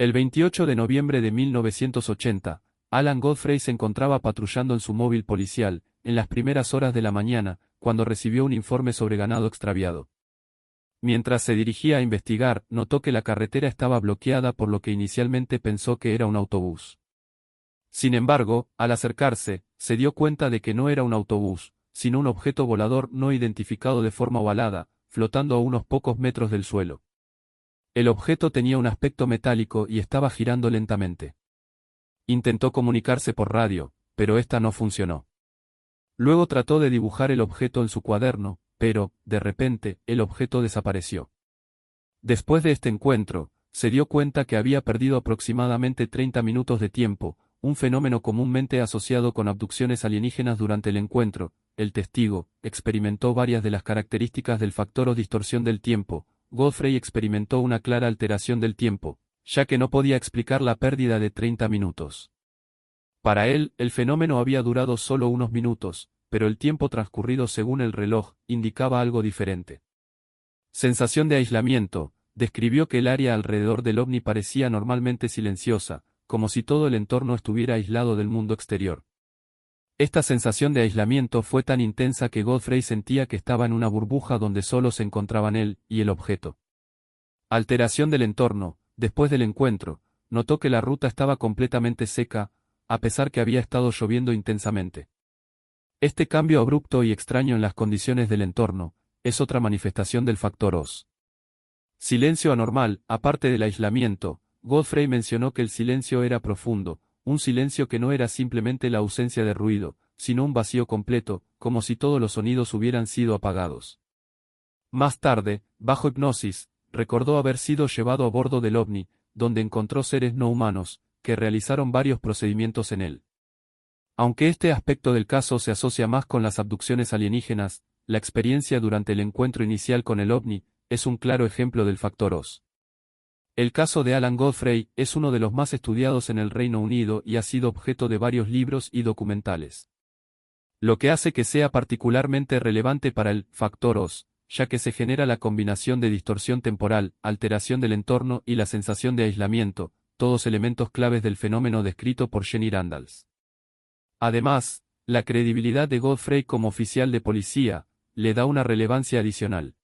El 28 de noviembre de 1980, Alan Godfrey se encontraba patrullando en su móvil policial, en las primeras horas de la mañana, cuando recibió un informe sobre ganado extraviado. Mientras se dirigía a investigar, notó que la carretera estaba bloqueada por lo que inicialmente pensó que era un autobús. Sin embargo, al acercarse, se dio cuenta de que no era un autobús, sino un objeto volador no identificado de forma ovalada, flotando a unos pocos metros del suelo. El objeto tenía un aspecto metálico y estaba girando lentamente. Intentó comunicarse por radio, pero esta no funcionó. Luego trató de dibujar el objeto en su cuaderno, pero, de repente, el objeto desapareció. Después de este encuentro, se dio cuenta que había perdido aproximadamente 30 minutos de tiempo, un fenómeno comúnmente asociado con abducciones alienígenas. Durante el encuentro, el testigo experimentó varias de las características del factor o distorsión del tiempo. Godfrey experimentó una clara alteración del tiempo, ya que no podía explicar la pérdida de 30 minutos. Para él, el fenómeno había durado solo unos minutos, pero el tiempo transcurrido según el reloj indicaba algo diferente. Sensación de aislamiento. Describió que el área alrededor del ovni parecía normalmente silenciosa, como si todo el entorno estuviera aislado del mundo exterior. Esta sensación de aislamiento fue tan intensa que Godfrey sentía que estaba en una burbuja donde solo se encontraban él y el objeto. Alteración del entorno. Después del encuentro, notó que la ruta estaba completamente seca, a pesar que había estado lloviendo intensamente. Este cambio abrupto y extraño en las condiciones del entorno, es otra manifestación del factor Oz. Silencio anormal. Aparte del aislamiento, Godfrey mencionó que el silencio era profundo, un silencio que no era simplemente la ausencia de ruido, sino un vacío completo, como si todos los sonidos hubieran sido apagados. Más tarde, bajo hipnosis, recordó haber sido llevado a bordo del ovni, donde encontró seres no humanos, que realizaron varios procedimientos en él. Aunque este aspecto del caso se asocia más con las abducciones alienígenas, la experiencia durante el encuentro inicial con el ovni es un claro ejemplo del factor Oz. El caso de Alan Godfrey es uno de los más estudiados en el Reino Unido y ha sido objeto de varios libros y documentales. Lo que hace que sea particularmente relevante para el factor Oz, ya que se genera la combinación de distorsión temporal, alteración del entorno y la sensación de aislamiento, todos elementos claves del fenómeno descrito por Jenny Randles. Además, la credibilidad de Godfrey como oficial de policía le da una relevancia adicional.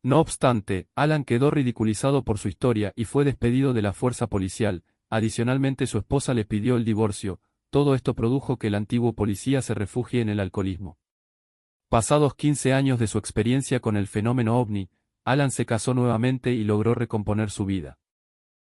No obstante, Alan quedó ridiculizado por su historia y fue despedido de la fuerza policial. Adicionalmente, su esposa le pidió el divorcio. Todo esto produjo que el antiguo policía se refugie en el alcoholismo. Pasados 15 años de su experiencia con el fenómeno ovni, Alan se casó nuevamente y logró recomponer su vida.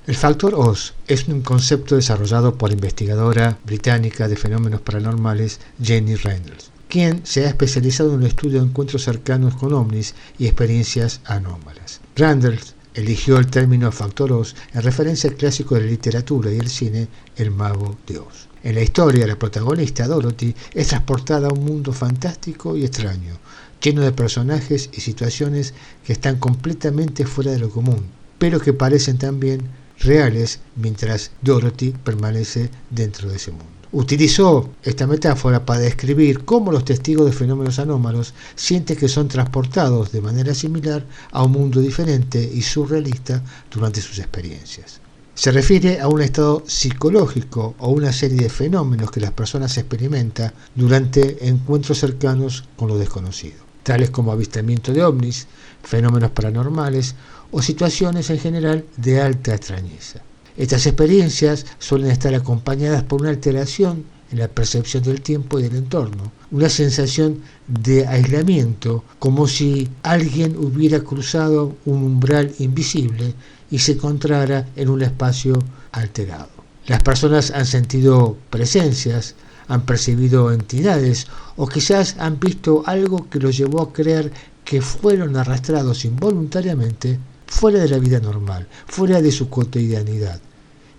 El factor Oz es un concepto desarrollado por la investigadora británica de fenómenos paranormales Jenny Randles, quien se ha especializado en el estudio de encuentros cercanos con ovnis y experiencias anómalas. Randles eligió el término factor Oz en referencia al clásico de la literatura y el cine El Mago de Oz. En la historia, la protagonista, Dorothy, es transportada a un mundo fantástico y extraño, lleno de personajes y situaciones que están completamente fuera de lo común, pero que parecen también reales mientras Dorothy permanece dentro de ese mundo. Utilizó esta metáfora para describir cómo los testigos de fenómenos anómalos sienten que son transportados de manera similar a un mundo diferente y surrealista durante sus experiencias. Se refiere a un estado psicológico o una serie de fenómenos que las personas experimentan durante encuentros cercanos con lo desconocido, tales como avistamiento de ovnis, fenómenos paranormales o situaciones en general de alta extrañeza. Estas experiencias suelen estar acompañadas por una alteración en la percepción del tiempo y del entorno, una sensación de aislamiento, como si alguien hubiera cruzado un umbral invisible y se encontrara en un espacio alterado. Las personas han sentido presencias, han percibido entidades o quizás han visto algo que los llevó a creer que fueron arrastrados involuntariamente fuera de la vida normal, fuera de su cotidianidad,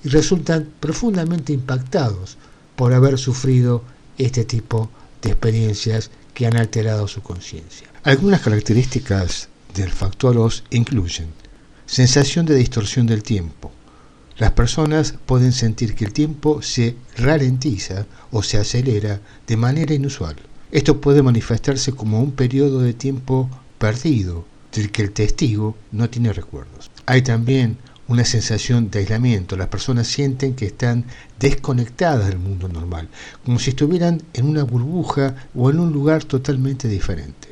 y resultan profundamente impactados por haber sufrido este tipo de experiencias que han alterado su conciencia. Algunas características del factor Oz incluyen sensación de distorsión del tiempo. Las personas pueden sentir que el tiempo se ralentiza o se acelera de manera inusual. Esto puede manifestarse como un periodo de tiempo perdido, del que el testigo no tiene recuerdos. Hay también una sensación de aislamiento. Las personas sienten que están desconectadas del mundo normal, como si estuvieran en una burbuja o en un lugar totalmente diferente.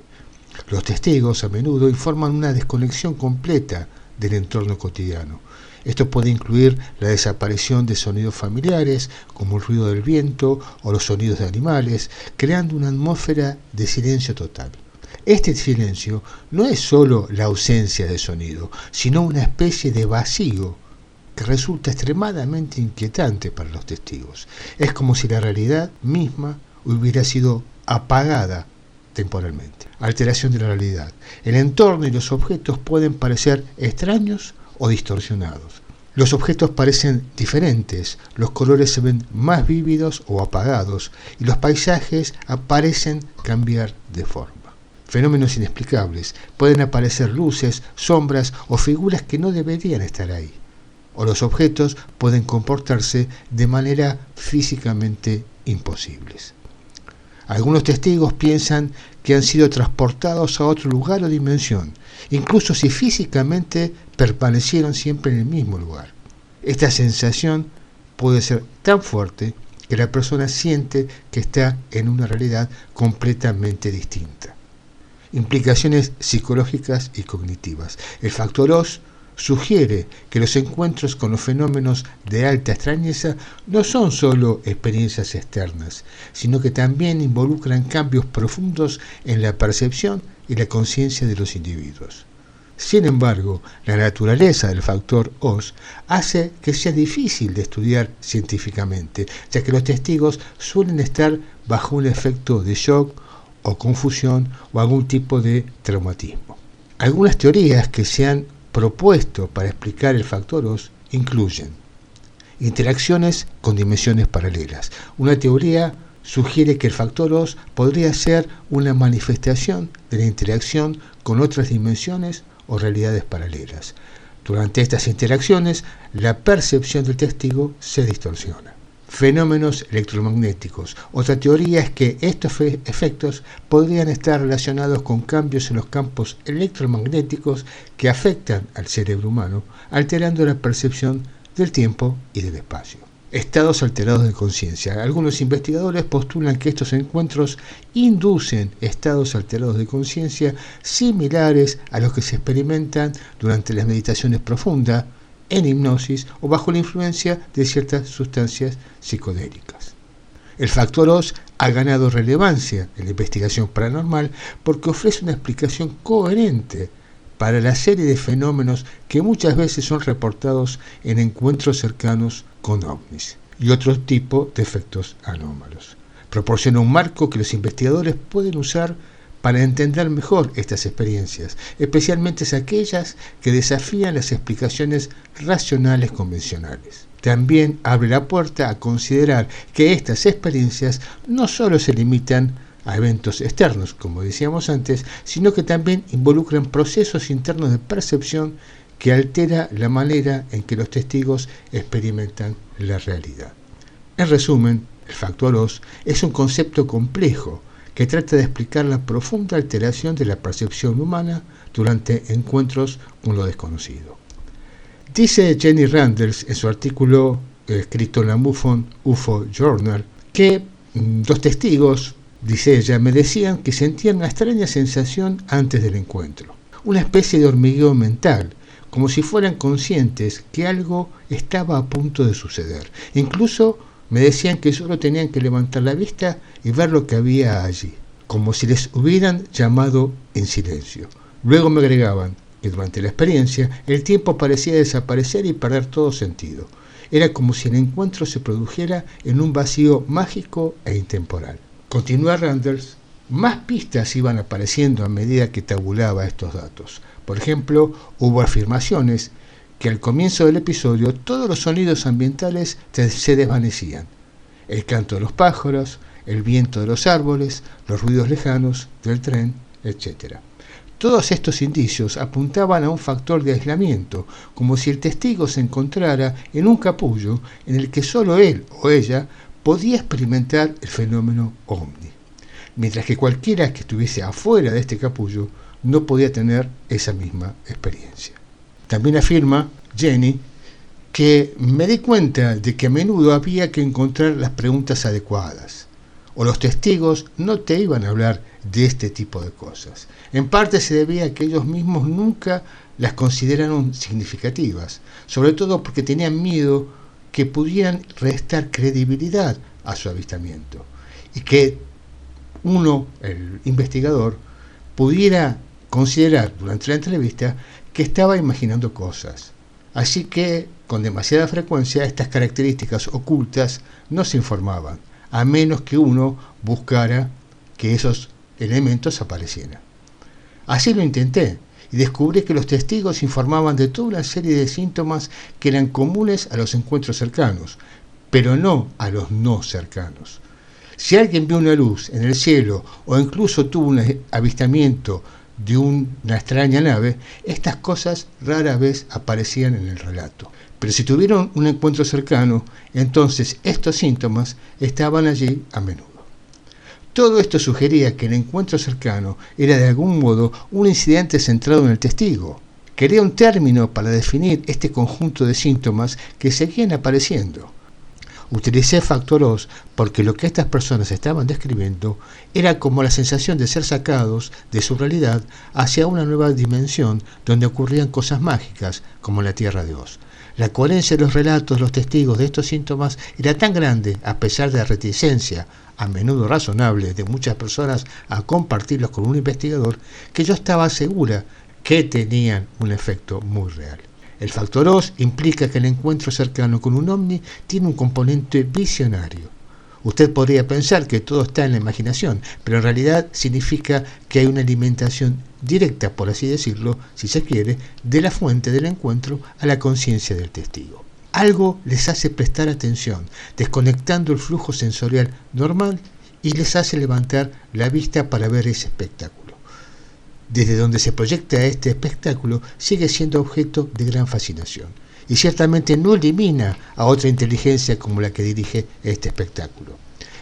Los testigos a menudo informan una desconexión completa del entorno cotidiano. Esto puede incluir la desaparición de sonidos familiares, como el ruido del viento o los sonidos de animales, creando una atmósfera de silencio total. Este silencio no es solo la ausencia de sonido, sino una especie de vacío que resulta extremadamente inquietante para los testigos. Es como si la realidad misma hubiera sido apagada temporalmente. Alteración de la realidad. El entorno y los objetos pueden parecer extraños o distorsionados. Los objetos parecen diferentes, los colores se ven más vívidos o apagados y los paisajes parecen cambiar de forma. Fenómenos inexplicables. Pueden aparecer luces, sombras o figuras que no deberían estar ahí. O los objetos pueden comportarse de manera físicamente imposibles. Algunos testigos piensan que han sido transportados a otro lugar o dimensión, incluso si físicamente permanecieron siempre en el mismo lugar. Esta sensación puede ser tan fuerte que la persona siente que está en una realidad completamente distinta. Implicaciones psicológicas y cognitivas. El factor Oz sugiere que los encuentros con los fenómenos de alta extrañeza no son solo experiencias externas, sino que también involucran cambios profundos en la percepción y la conciencia de los individuos. Sin embargo, la naturaleza del factor Oz hace que sea difícil de estudiar científicamente, ya que los testigos suelen estar bajo un efecto de shock o confusión o algún tipo de traumatismo. Algunas teorías que se han propuesto para explicar el factor Oz incluyen interacciones con dimensiones paralelas. Una teoría sugiere que el factor Oz podría ser una manifestación de la interacción con otras dimensiones o realidades paralelas. Durante estas interacciones, la percepción del testigo se distorsiona. Fenómenos electromagnéticos. Otra teoría es que estos efectos podrían estar relacionados con cambios en los campos electromagnéticos que afectan al cerebro humano, alterando la percepción del tiempo y del espacio. Estados alterados de conciencia. Algunos investigadores postulan que estos encuentros inducen estados alterados de conciencia similares a los que se experimentan durante las meditaciones profundas, en hipnosis o bajo la influencia de ciertas sustancias psicodélicas. El factor Oz ha ganado relevancia en la investigación paranormal porque ofrece una explicación coherente para la serie de fenómenos que muchas veces son reportados en encuentros cercanos con ovnis y otro tipo de efectos anómalos. Proporciona un marco que los investigadores pueden usar para entender mejor estas experiencias, especialmente aquellas que desafían las explicaciones racionales convencionales. También abre la puerta a considerar que estas experiencias no solo se limitan a eventos externos, como decíamos antes, sino que también involucran procesos internos de percepción que altera la manera en que los testigos experimentan la realidad. En resumen, el factor Oz es un concepto complejo que trata de explicar la profunda alteración de la percepción humana durante encuentros con lo desconocido. Dice Jenny Randles en su artículo escrito en la MUFON UFO Journal que los testigos, dice ella, me decían que sentían una extraña sensación antes del encuentro, una especie de hormigueo mental, como si fueran conscientes que algo estaba a punto de suceder. Incluso me decían que solo tenían que levantar la vista y ver lo que había allí, como si les hubieran llamado en silencio. Luego me agregaban que durante la experiencia el tiempo parecía desaparecer y perder todo sentido. Era como si el encuentro se produjera en un vacío mágico e intemporal. Continúa Randles, más pistas iban apareciendo a medida que tabulaba estos datos. Por ejemplo, hubo afirmaciones que al comienzo del episodio todos los sonidos ambientales se desvanecían. El canto de los pájaros, el viento de los árboles, los ruidos lejanos del tren, etc. Todos estos indicios apuntaban a un factor de aislamiento, como si el testigo se encontrara en un capullo en el que solo él o ella podía experimentar el fenómeno ovni, mientras que cualquiera que estuviese afuera de este capullo no podía tener esa misma experiencia. También afirma Jenny, que me di cuenta de que a menudo había que encontrar las preguntas adecuadas, o los testigos no te iban a hablar de este tipo de cosas. En parte se debía a que ellos mismos nunca las consideraron significativas, sobre todo porque tenían miedo que pudieran restar credibilidad a su avistamiento y que uno, el investigador, pudiera considerar durante la entrevista que estaba imaginando cosas. Así que, con demasiada frecuencia, estas características ocultas no se informaban, a menos que uno buscara que esos elementos aparecieran. Así lo intenté, y descubrí que los testigos informaban de toda una serie de síntomas que eran comunes a los encuentros cercanos, pero no a los no cercanos. Si alguien vio una luz en el cielo o incluso tuvo un avistamiento de una extraña nave, estas cosas rara vez aparecían en el relato. Pero si tuvieron un encuentro cercano, entonces estos síntomas estaban allí a menudo. Todo esto sugería que el encuentro cercano era de algún modo un incidente centrado en el testigo. Quería un término para definir este conjunto de síntomas que seguían apareciendo. Utilicé factor Oz porque lo que estas personas estaban describiendo era como la sensación de ser sacados de su realidad hacia una nueva dimensión donde ocurrían cosas mágicas como la Tierra de Oz. La coherencia de los relatos de los testigos de estos síntomas era tan grande, a pesar de la reticencia, a menudo razonable, de muchas personas a compartirlos con un investigador, que yo estaba segura que tenían un efecto muy real. El factor Oz implica que el encuentro cercano con un ovni tiene un componente visionario. Usted podría pensar que todo está en la imaginación, pero en realidad significa que hay una alimentación directa, por así decirlo, si se quiere, de la fuente del encuentro a la conciencia del testigo. Algo les hace prestar atención, desconectando el flujo sensorial normal y les hace levantar la vista para ver ese espectáculo. Desde donde se proyecta este espectáculo sigue siendo objeto de gran fascinación y ciertamente no elimina a otra inteligencia como la que dirige este espectáculo.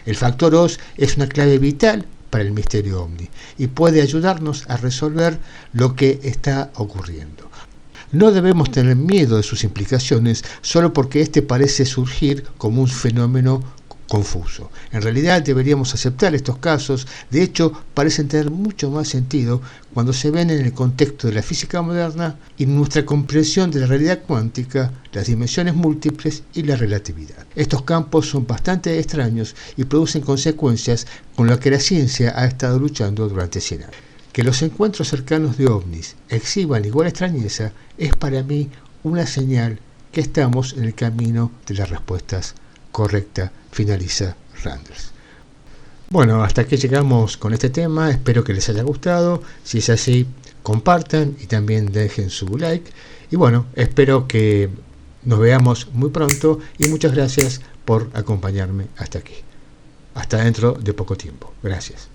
El factor Oz es una clave vital para el misterio ovni y puede ayudarnos a resolver lo que está ocurriendo. No debemos tener miedo de sus implicaciones solo porque este parece surgir como un fenómeno confuso. En realidad deberíamos aceptar estos casos, de hecho parecen tener mucho más sentido cuando se ven en el contexto de la física moderna y nuestra comprensión de la realidad cuántica, las dimensiones múltiples y la relatividad. Estos campos son bastante extraños y producen consecuencias con las que la ciencia ha estado luchando durante 100 años. Que los encuentros cercanos de ovnis exhiban igual extrañeza es para mí una señal que estamos en el camino de las respuestas correctas, finaliza Randles. Bueno, hasta aquí llegamos con este tema, espero que les haya gustado. Si es así, compartan y también dejen su like. Y bueno, espero que nos veamos muy pronto y muchas gracias por acompañarme hasta aquí. Hasta dentro de poco tiempo. Gracias.